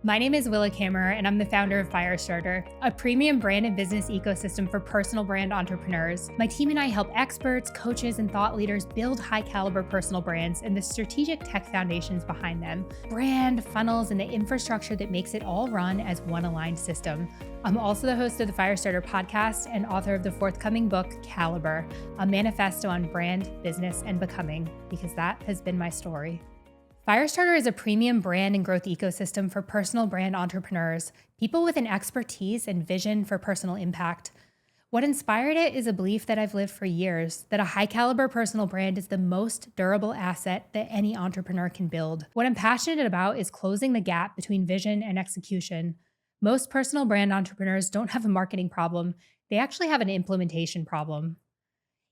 My name is Willa Kammerer, and I'm the founder of Firestarter, a premium brand and business ecosystem for personal brand entrepreneurs. My team and I help experts, coaches, and thought leaders build high-caliber personal brands and the strategic tech foundations behind them, brand, funnels, and the infrastructure that makes it all run as one aligned system. I'm also the host of the Firestarter Podcast and author of the forthcoming book, Caliber, a manifesto on brand, business, and becoming, because that has been my story. Firestarter is a premium brand and growth ecosystem for personal brand entrepreneurs, people with an expertise and vision for personal impact. What inspired it is a belief that I've lived for years, that a high-caliber personal brand is the most durable asset that any entrepreneur can build. What I'm passionate about is closing the gap between vision and execution. Most personal brand entrepreneurs don't have a marketing problem. They actually have an implementation problem.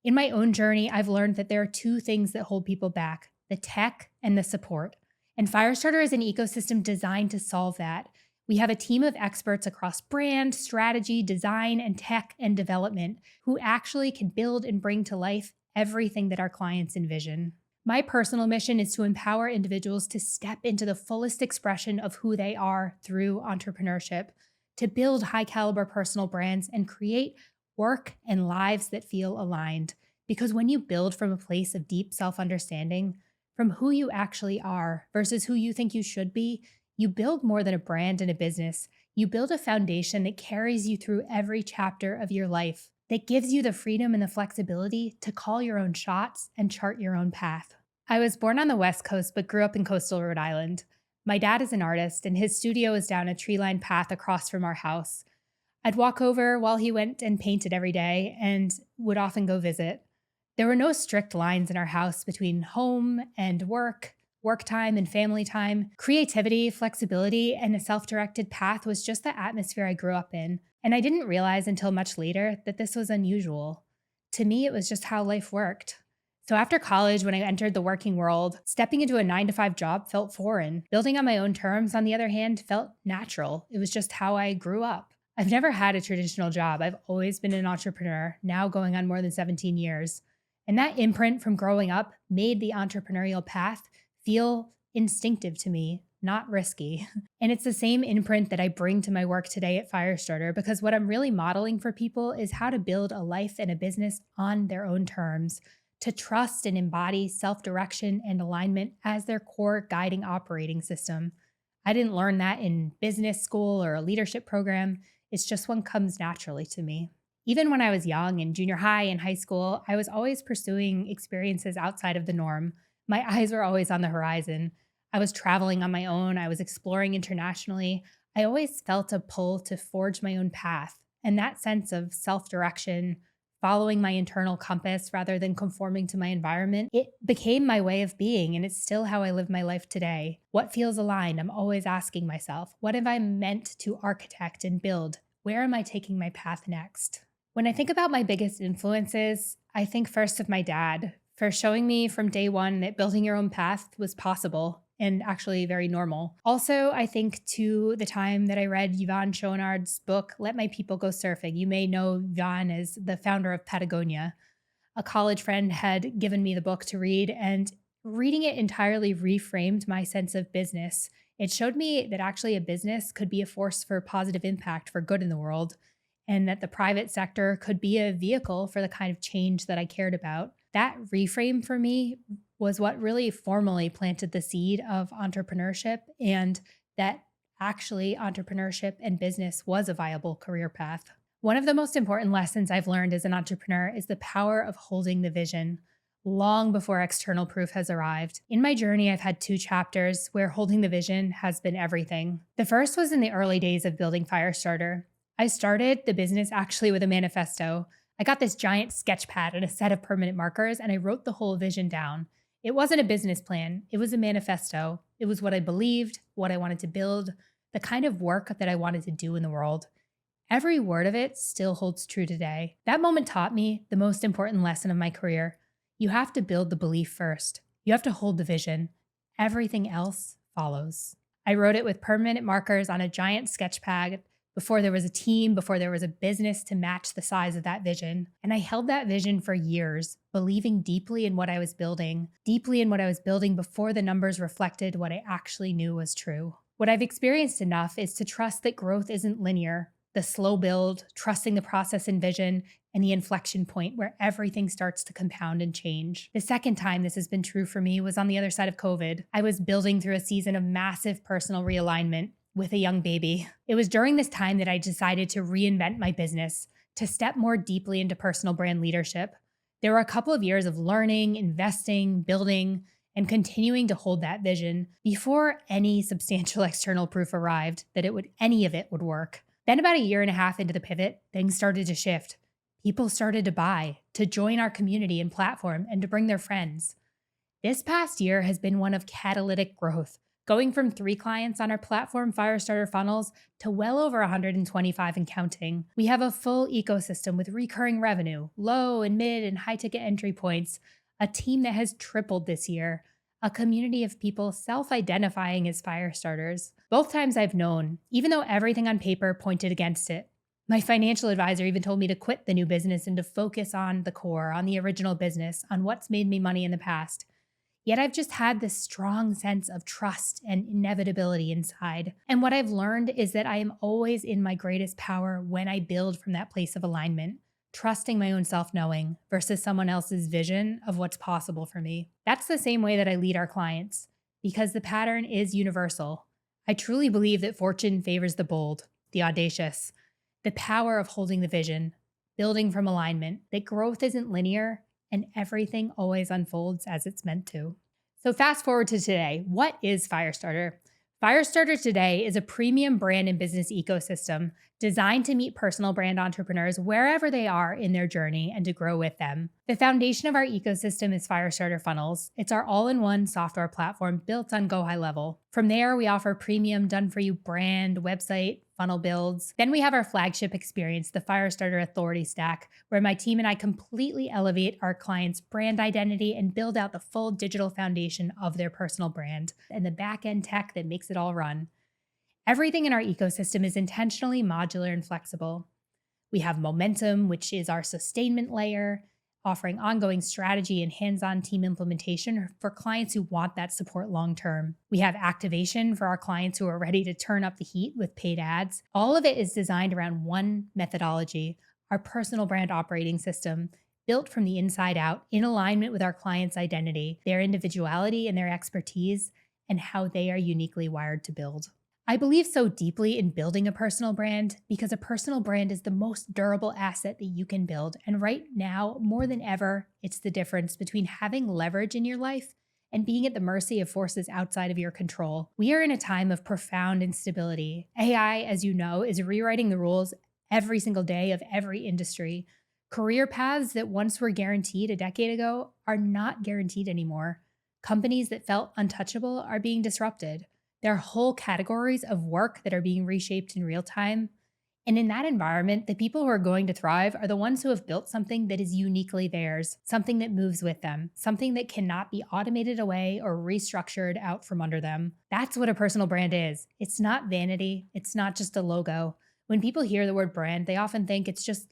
In my own journey, I've learned that there are two things that hold people back: the tech and the support. And Firestarter is an ecosystem designed to solve that. We have a team of experts across brand, strategy, design, and tech and development who actually can build and bring to life everything that our clients envision. My personal mission is to empower individuals to step into the fullest expression of who they are through entrepreneurship, to build high-caliber personal brands and create work and lives that feel aligned. Because when you build from a place of deep self-understanding, from who you actually are versus who you think you should be, you build more than a brand and a business. You build a foundation that carries you through every chapter of your life, that gives you the freedom and the flexibility to call your own shots and chart your own path. I was born on the West Coast, but grew up in coastal Rhode Island. My dad is an artist, and his studio is down a tree-lined path across from our house. I'd walk over while he went and painted every day and would often go visit. There were no strict lines in our house between home and work time and family time. Creativity, flexibility, and a self-directed path was just the atmosphere I grew up in. And I didn't realize until much later that this was unusual. To me, it was just how life worked. So after college, when I entered the working world, stepping into a 9-to-5 job felt foreign. Building on my own terms, on the other hand, felt natural. It was just how I grew up. I've never had a traditional job. I've always been an entrepreneur, now going on more than 17 years. And that imprint from growing up made the entrepreneurial path feel instinctive to me, not risky. And it's the same imprint that I bring to my work today at Firestarter, because what I'm really modeling for people is how to build a life and a business on their own terms, to trust and embody self-direction and alignment as their core guiding operating system. I didn't learn that in business school or a leadership program. It's just what comes naturally to me. Even when I was young, in junior high and high school, I was always pursuing experiences outside of the norm. My eyes were always on the horizon. I was traveling on my own. I was exploring internationally. I always felt a pull to forge my own path. And that sense of self-direction, following my internal compass rather than conforming to my environment, it became my way of being, and it's still how I live my life today. What feels aligned? I'm always asking myself, what have I meant to architect and build? Where am I taking my path next? When I think about my biggest influences, I think first of my dad, for showing me from day one that building your own path was possible and actually very normal. Also, I think to the time that I read Yvon Chouinard's book, Let My People Go Surfing. You may know Yvon as the founder of Patagonia. A college friend had given me the book to read, and reading it entirely reframed my sense of business. It showed me that actually a business could be a force for positive impact, for good in the world, and that the private sector could be a vehicle for the kind of change that I cared about. That reframe for me was what really formally planted the seed of entrepreneurship, and that actually entrepreneurship and business was a viable career path. One of the most important lessons I've learned as an entrepreneur is the power of holding the vision long before external proof has arrived. In my journey, I've had 2 chapters where holding the vision has been everything. The first was in the early days of building Firestarter. I started the business actually with a manifesto. I got this giant sketch pad and a set of permanent markers, and I wrote the whole vision down. It wasn't a business plan. It was a manifesto. It was what I believed, what I wanted to build, the kind of work that I wanted to do in the world. Every word of it still holds true today. That moment taught me the most important lesson of my career. You have to build the belief first. You have to hold the vision. Everything else follows. I wrote it with permanent markers on a giant sketch pad before there was a team, before there was a business to match the size of that vision. And I held that vision for years, believing deeply in what I was building before the numbers reflected what I actually knew was true. What I've experienced enough is to trust that growth isn't linear, the slow build, trusting the process and vision, and the inflection point where everything starts to compound and change. The second time this has been true for me was on the other side of COVID. I was building through a season of massive personal realignment with a young baby. It was during this time that I decided to reinvent my business, to step more deeply into personal brand leadership. There were a couple of years of learning, investing, building, and continuing to hold that vision before any substantial external proof arrived that any of it would work. Then about a year and a half into the pivot, things started to shift. People started to buy, to join our community and platform, and to bring their friends. This past year has been one of catalytic growth, going from 3 clients on our platform, Firestarter Funnels, to well over 125 and counting. We have a full ecosystem with recurring revenue, low and mid and high ticket entry points, a team that has tripled this year, a community of people self-identifying as fire starters. Both times I've known, even though everything on paper pointed against it. My financial advisor even told me to quit the new business and to focus on the core, on the original business, on what's made me money in the past. Yet I've just had this strong sense of trust and inevitability inside. And what I've learned is that I am always in my greatest power when I build from that place of alignment, trusting my own self-knowing versus someone else's vision of what's possible for me. That's the same way that I lead our clients, because the pattern is universal. I truly believe that fortune favors the bold, the audacious, the power of holding the vision, building from alignment, that growth isn't linear and everything always unfolds as it's meant to. So fast forward to today. What is Firestarter? Firestarter today is a premium brand and business ecosystem designed to meet personal brand entrepreneurs wherever they are in their journey and to grow with them. The foundation of our ecosystem is Firestarter Funnels. It's our all-in-one software platform built on Go High Level. From there, we offer premium done-for-you brand, website, funnel builds. Then we have our flagship experience, the Firestarter Authority Stack, where my team and I completely elevate our clients' brand identity and build out the full digital foundation of their personal brand and the back-end tech that makes it all run. Everything in our ecosystem is intentionally modular and flexible. We have Momentum, which is our sustainment layer, offering ongoing strategy and hands-on team implementation for clients who want that support long-term. We have Activation for our clients who are ready to turn up the heat with paid ads. All of it is designed around one methodology, our personal brand operating system, built from the inside out in alignment with our clients' identity, their individuality and their expertise, and how they are uniquely wired to build. I believe so deeply in building a personal brand because a personal brand is the most durable asset that you can build. And right now, more than ever, it's the difference between having leverage in your life and being at the mercy of forces outside of your control. We are in a time of profound instability. AI, as you know, is rewriting the rules every single day of every industry. Career paths that once were guaranteed a decade ago are not guaranteed anymore. Companies that felt untouchable are being disrupted. There are whole categories of work that are being reshaped in real time. And in that environment, the people who are going to thrive are the ones who have built something that is uniquely theirs, something that moves with them, something that cannot be automated away or restructured out from under them. That's what a personal brand is. It's not vanity. It's not just a logo. When people hear the word brand, they often think it's just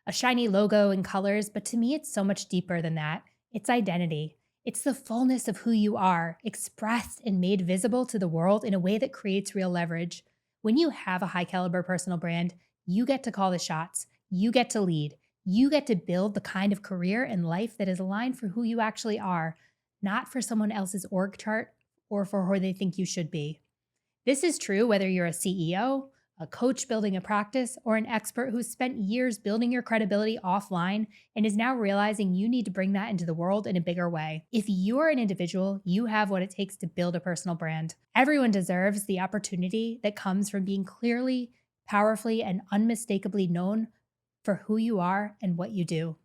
a shiny logo and colors, but to me, it's so much deeper than that. It's identity. It's the fullness of who you are, expressed and made visible to the world in a way that creates real leverage. When you have a high caliber personal brand, you get to call the shots. You get to lead. You get to build the kind of career and life that is aligned for who you actually are, not for someone else's org chart or for who they think you should be. This is true whether you're a CEO, a coach building a practice, or an expert who's spent years building your credibility offline and is now realizing you need to bring that into the world in a bigger way. If you're an individual, you have what it takes to build a personal brand. Everyone deserves the opportunity that comes from being clearly, powerfully, and unmistakably known for who you are and what you do.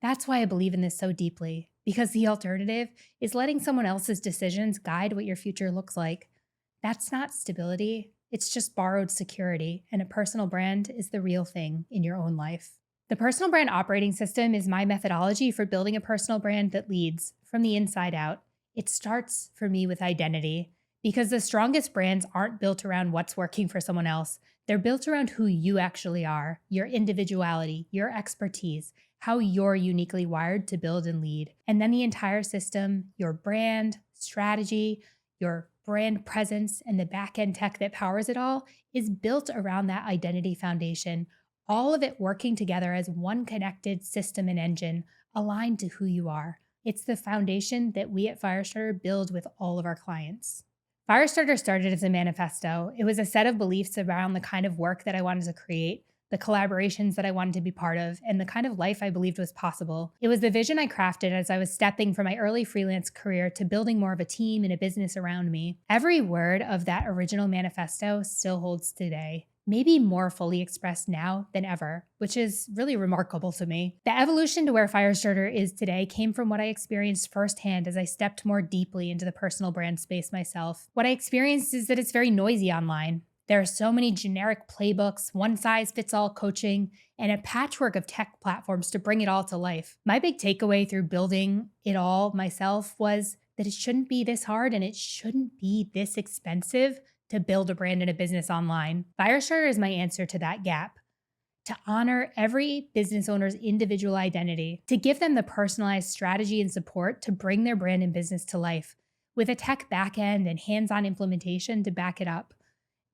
That's why I believe in this so deeply, because the alternative is letting someone else's decisions guide what your future looks like. That's not stability. It's just borrowed security, and a personal brand is the real thing in your own life. The personal brand operating system is my methodology for building a personal brand that leads from the inside out. It starts for me with identity, because the strongest brands aren't built around what's working for someone else. They're built around who you actually are, your individuality, your expertise, how you're uniquely wired to build and lead. And then the entire system, your brand, strategy, your brand presence, and the back-end tech that powers it all is built around that identity foundation, all of it working together as one connected system and engine aligned to who you are. It's the foundation that we at Firestarter build with all of our clients. Firestarter started as a manifesto. It was a set of beliefs around the kind of work that I wanted to create, the collaborations that I wanted to be part of, and the kind of life I believed was possible. It was the vision I crafted as I was stepping from my early freelance career to building more of a team and a business around me. Every word of that original manifesto still holds today, maybe more fully expressed now than ever, which is really remarkable to me. The evolution to where Firestarter is today came from what I experienced firsthand as I stepped more deeply into the personal brand space myself. What I experienced is that it's very noisy online. There are so many generic playbooks, one-size-fits-all coaching, and a patchwork of tech platforms to bring it all to life. My big takeaway through building it all myself was that it shouldn't be this hard and it shouldn't be this expensive to build a brand and a business online. Firestarter is my answer to that gap, to honor every business owner's individual identity, to give them the personalized strategy and support to bring their brand and business to life, with a tech backend and hands-on implementation to back it up.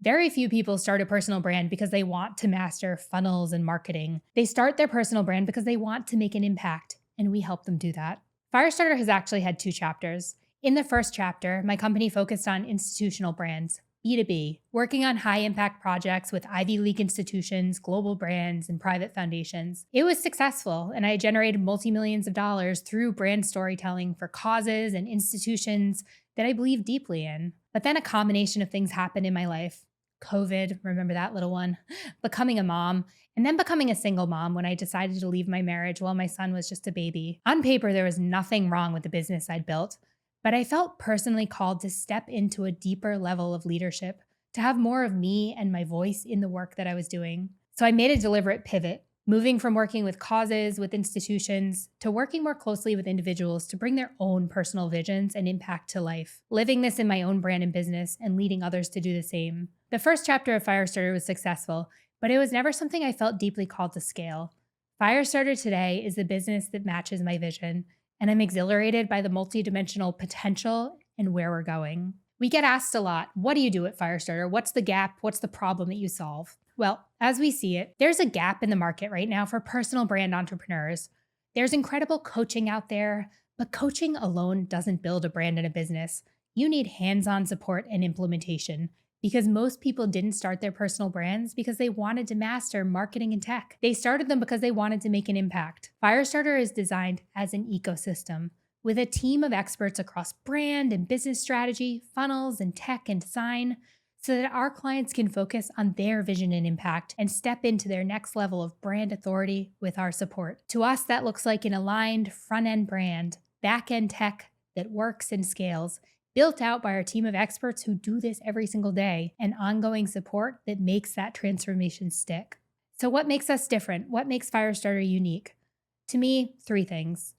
Very few people start a personal brand because they want to master funnels and marketing. They start their personal brand because they want to make an impact, and we help them do that. Firestarter has actually had 2 chapters. In the first chapter, my company focused on institutional brands, B2B, working on high-impact projects with Ivy League institutions, global brands, and private foundations. It was successful, and I generated multi-millions of dollars through brand storytelling for causes and institutions that I believe deeply in. But then a combination of things happened in my life. COVID, remember that little one, becoming a mom, and then becoming a single mom when I decided to leave my marriage while my son was just a baby. On paper, there was nothing wrong with the business I'd built, but I felt personally called to step into a deeper level of leadership, to have more of me and my voice in the work that I was doing. So I made a deliberate pivot, moving from working with causes, with institutions, to working more closely with individuals to bring their own personal visions and impact to life, living this in my own brand and business and leading others to do the same. The first chapter of Firestarter was successful, but it was never something I felt deeply called to scale. Firestarter today is the business that matches my vision, and I'm exhilarated by the multidimensional potential and where we're going. We get asked a lot, what do you do at Firestarter? What's the gap? What's the problem that you solve? Well, as we see it, there's a gap in the market right now for personal brand entrepreneurs. There's incredible coaching out there, but coaching alone doesn't build a brand and a business. You need hands-on support and implementation, because most people didn't start their personal brands because they wanted to master marketing and tech. They started them because they wanted to make an impact. Firestarter is designed as an ecosystem with a team of experts across brand and business strategy, funnels and tech and design, so that our clients can focus on their vision and impact and step into their next level of brand authority with our support. To us, that looks like an aligned front-end brand, back-end tech that works and scales, built out by our team of experts who do this every single day, and ongoing support that makes that transformation stick. So what makes us different? What makes Firestarter unique? To me, 3 things.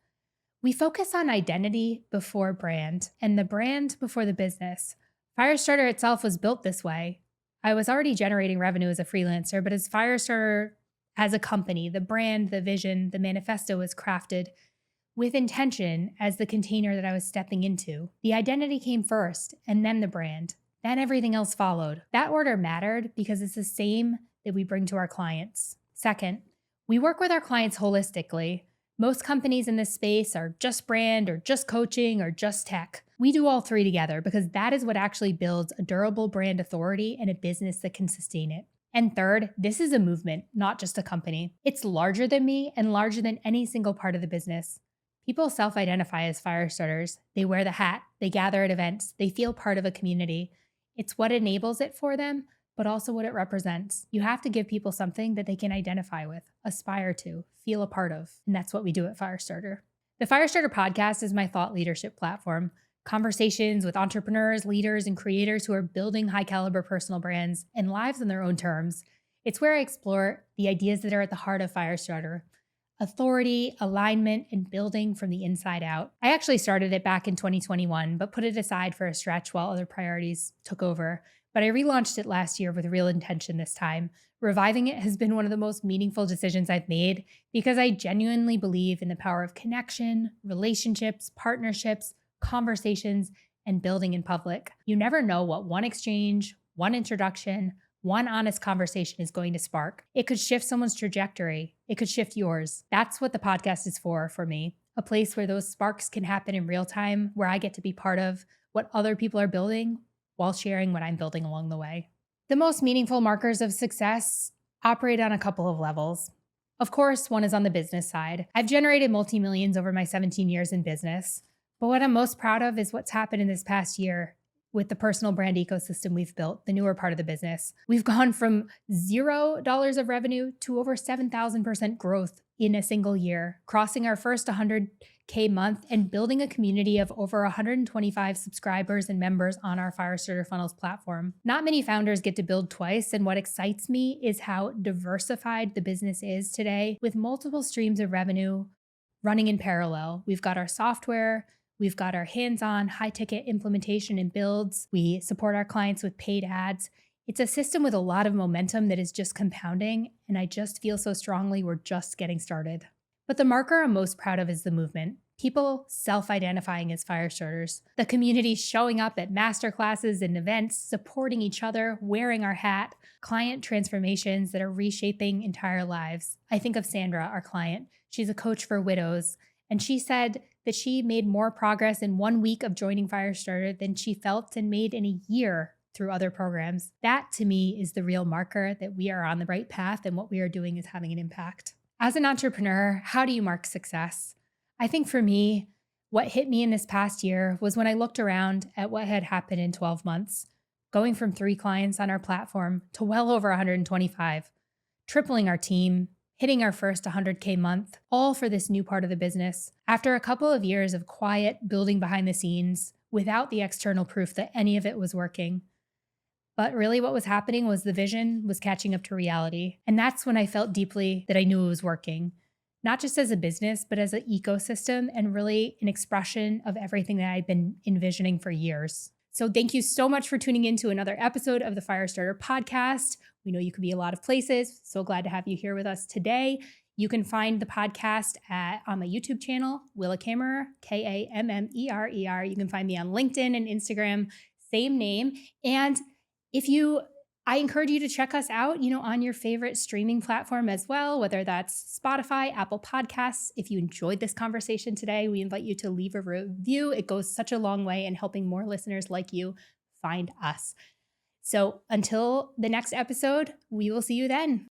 We focus on identity before brand, and the brand before the business. Firestarter itself was built this way. I was already generating revenue as a freelancer, but as Firestarter as a company, the brand, the vision, the manifesto was crafted with intention as the container that I was stepping into. The identity came first, and then the brand. Then everything else followed. That order mattered because it's the same that we bring to our clients. Second, we work with our clients holistically. Most companies in this space are just brand or just coaching or just tech. We do all 3 together because that is what actually builds a durable brand authority and a business that can sustain it. And third, this is a movement, not just a company. It's larger than me and larger than any single part of the business. People self-identify as Firestarters. They wear the hat, they gather at events, they feel part of a community. It's what enables it for them, but also what it represents. You have to give people something that they can identify with, aspire to, feel a part of, and that's what we do at Firestarter. The Firestarter Podcast is my thought leadership platform. Conversations with entrepreneurs, leaders, and creators who are building high-caliber personal brands and lives on their own terms. It's where I explore the ideas that are at the heart of Firestarter. Authority, alignment, and building from the inside out. I actually started it back in 2021, but put it aside for a stretch while other priorities took over. But I relaunched it last year with real intention this time. Reviving it has been one of the most meaningful decisions I've made because I genuinely believe in the power of connection, relationships, partnerships, conversations, and building in public. You never know what one exchange, one introduction, one honest conversation is going to spark. It could shift someone's trajectory. It could shift yours. That's what the podcast is for me. A place where those sparks can happen in real time, where I get to be part of what other people are building while sharing what I'm building along the way. The most meaningful markers of success operate on a couple of levels. Of course, one is on the business side. I've generated multi-millions over my 17 years in business, but what I'm most proud of is what's happened in this past year with the personal brand ecosystem we've built, the newer part of the business. We've gone from $0 of revenue to over 7,000% growth in a single year, crossing our first 100K month and building a community of over 125 subscribers and members on our Firestarter Funnels platform. Not many founders get to build twice, and what excites me is how diversified the business is today with multiple streams of revenue running in parallel. We've got our software, we've got our hands-on high-ticket implementation and builds. We support our clients with paid ads. It's a system with a lot of momentum that is just compounding, and I just feel so strongly we're just getting started. But the marker I'm most proud of is the movement. People self-identifying as Firestarters. The community showing up at masterclasses and events, supporting each other, wearing our hat, client transformations that are reshaping entire lives. I think of Sandra, our client. She's a coach for widows, and she said that she made more progress in 1 week of joining Firestarter than she felt and made in a year through other programs. That, to me, is the real marker that we are on the right path and what we are doing is having an impact. As an entrepreneur, how do you mark success? I think for me, what hit me in this past year was when I looked around at what had happened in 12 months, going from 3 clients on our platform to well over 125, tripling our team, hitting our first 100K month, all for this new part of the business. After a couple of years of quiet building behind the scenes without the external proof that any of it was working. But really what was happening was the vision was catching up to reality. And that's when I felt deeply that I knew it was working, not just as a business, but as an ecosystem and really an expression of everything that I'd been envisioning for years. So thank you so much for tuning in to another episode of the Firestarter Podcast. We know you could be a lot of places. So glad to have you here with us today. You can find the podcast on my YouTube channel, Willa Kammerer, Kammerer. You can find me on LinkedIn and Instagram, same name. And I encourage you to check us out, on your favorite streaming platform as well, whether that's Spotify, Apple Podcasts. If you enjoyed this conversation today, we invite you to leave a review. It goes such a long way in helping more listeners like you find us. So until the next episode, we will see you then.